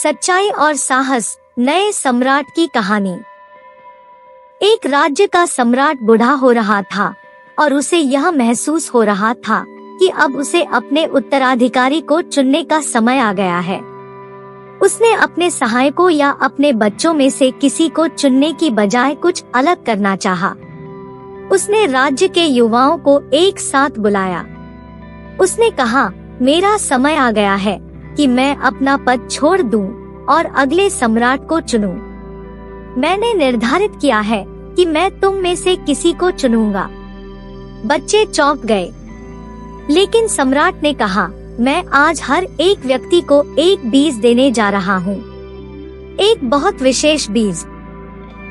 सच्चाई और साहस, नए सम्राट की कहानी। एक राज्य का सम्राट बूढ़ा हो रहा था और उसे यह महसूस हो रहा था कि अब उसे अपने उत्तराधिकारी को चुनने का समय आ गया है। उसने अपने सहायकों या अपने बच्चों में से किसी को चुनने की बजाय कुछ अलग करना चाहा। उसने राज्य के युवाओं को एक साथ बुलाया। उसने कहा, मेरा समय आ गया है कि मैं अपना पद छोड़ दूं और अगले सम्राट को चुनूं। मैंने निर्धारित किया है कि मैं तुम में से किसी को चुनूंगा। बच्चे चौंक गए, लेकिन सम्राट ने कहा, मैं आज हर एक व्यक्ति को एक बीज देने जा रहा हूँ, एक बहुत विशेष बीज।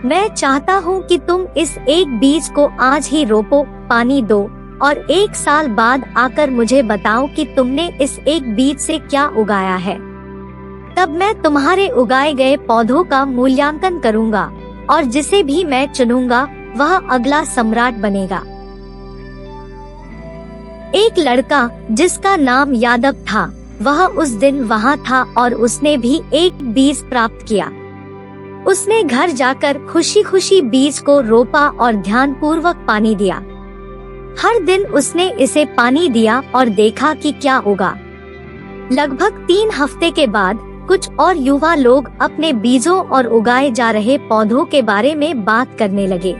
मैं चाहता हूँ कि तुम इस एक बीज को आज ही रोपो, पानी दो और एक साल बाद आकर मुझे बताओ कि तुमने इस एक बीज से क्या उगाया है। तब मैं तुम्हारे उगाए गए पौधों का मूल्यांकन करूंगा और जिसे भी मैं चुनूंगा वह अगला सम्राट बनेगा। एक लड़का जिसका नाम यादव था, वह उस दिन वहां था और उसने भी एक बीज प्राप्त किया। उसने घर जाकर खुशी खुशी बीज को रोपा और ध्यानपूर्वक पानी दिया। हर दिन उसने इसे पानी दिया और देखा कि क्या उगा। लगभग 3 हफ्ते के बाद कुछ और युवा लोग अपने बीजों और उगाए जा रहे पौधों के बारे में बात करने लगे।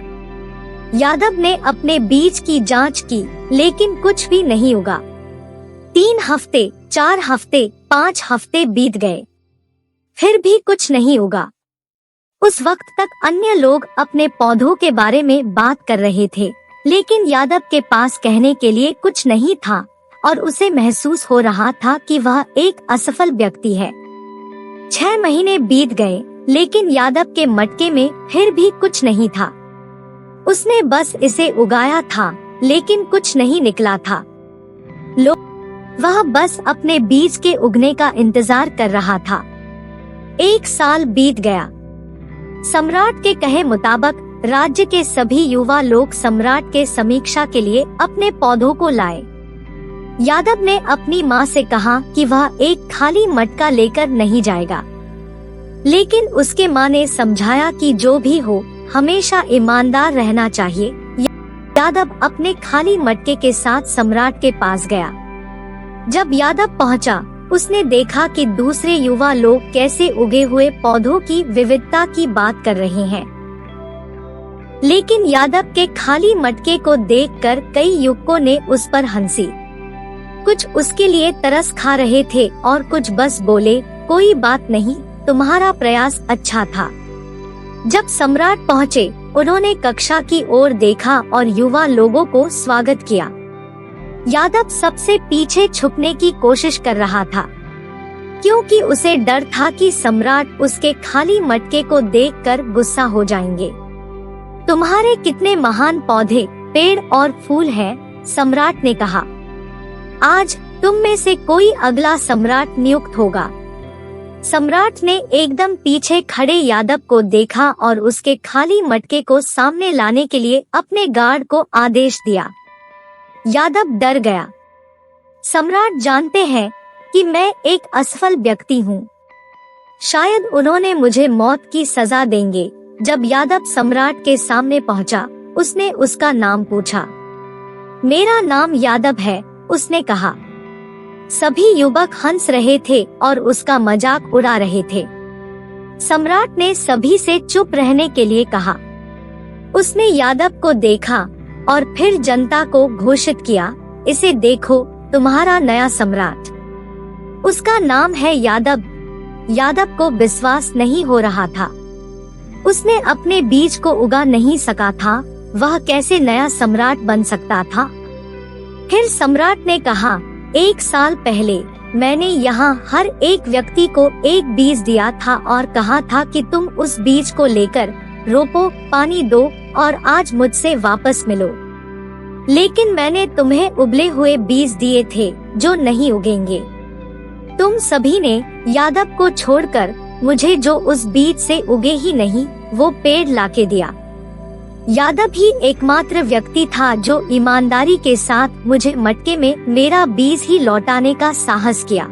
यादव ने अपने बीज की जांच की, लेकिन कुछ भी नहीं उगा। 3 हफ्ते, 4 हफ्ते, 5 हफ्ते बीत गए, फिर भी कुछ नहीं उगा। उस वक्त तक अन्य लोग अपने पौधों के बारे में बात कर रहे थे, लेकिन यादव के पास कहने के लिए कुछ नहीं था और उसे महसूस हो रहा था कि वह एक असफल व्यक्ति है। 6 महीने बीत गए, लेकिन यादव के मटके में फिर भी कुछ नहीं था। उसने बस इसे उगाया था, लेकिन कुछ नहीं निकला था। वह बस अपने बीज के उगने का इंतजार कर रहा था। 1 साल बीत गया। सम्राट के कहे मुताबिक राज्य के सभी युवा लोग सम्राट के समीक्षा के लिए अपने पौधों को लाए। यादव ने अपनी माँ से कहा कि वह एक खाली मटका लेकर नहीं जाएगा, लेकिन उसके माँ ने समझाया कि जो भी हो हमेशा ईमानदार रहना चाहिए। यादव अपने खाली मटके के साथ सम्राट के पास गया। जब यादव पहुँचा, उसने देखा कि दूसरे युवा लोग कैसे उगे हुए पौधों की विविधता की बात कर रहे हैं, लेकिन यादव के खाली मटके को देखकर कई युवकों ने उस पर हंसी। कुछ उसके लिए तरस खा रहे थे और कुछ बस बोले, कोई बात नहीं, तुम्हारा प्रयास अच्छा था। जब सम्राट पहुँचे, उन्होंने कक्षा की ओर देखा और युवा लोगों को स्वागत किया। यादव सबसे पीछे छुपने की कोशिश कर रहा था, क्योंकि उसे डर था कि सम्राट उसके खाली मटके को देखकर गुस्सा हो जाएंगे। तुम्हारे कितने महान पौधे, पेड़ और फूल हैं, सम्राट ने कहा। आज तुम में से कोई अगला सम्राट नियुक्त होगा। सम्राट ने एकदम पीछे खड़े यादव को देखा और उसके खाली मटके को सामने लाने के लिए अपने गार्ड को आदेश दिया। यादव डर गया। सम्राट जानते हैं कि मैं एक असफल व्यक्ति हूँ। शायद उन्होंने मुझे मौत की सजा देंगे। जब यादव सम्राट के सामने पहुंचा, उसने उसका नाम पूछा। मेरा नाम यादव है, उसने कहा। सभी युवक हंस रहे थे और उसका मजाक उड़ा रहे थे। सम्राट ने सभी से चुप रहने के लिए कहा। उसने यादव को देखा और फिर जनता को घोषित किया, इसे देखो, तुम्हारा नया सम्राट। उसका नाम है यादव। यादव को विश्वास नहीं हो रहा था। उसने अपने बीज को उगा नहीं सका था, वह कैसे नया सम्राट बन सकता था। फिर सम्राट ने कहा, 1 साल पहले मैंने यहाँ हर एक व्यक्ति को एक बीज दिया था और कहा था कि तुम उस बीज को लेकर रोपो, पानी दो और आज मुझसे वापस मिलो। लेकिन मैंने तुम्हें उबले हुए बीज दिए थे जो नहीं उगेंगे। तुम सभी ने यादव को छोड़कर मुझे जो उस बीज से उगे ही नहीं, वो पेड़ लाके दिया। यादव ही एकमात्र व्यक्ति था जो ईमानदारी के साथ मुझे मटके में मेरा बीज ही लौटाने का साहस किया।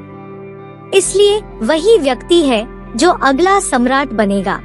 इसलिए वही व्यक्ति है जो अगला सम्राट बनेगा।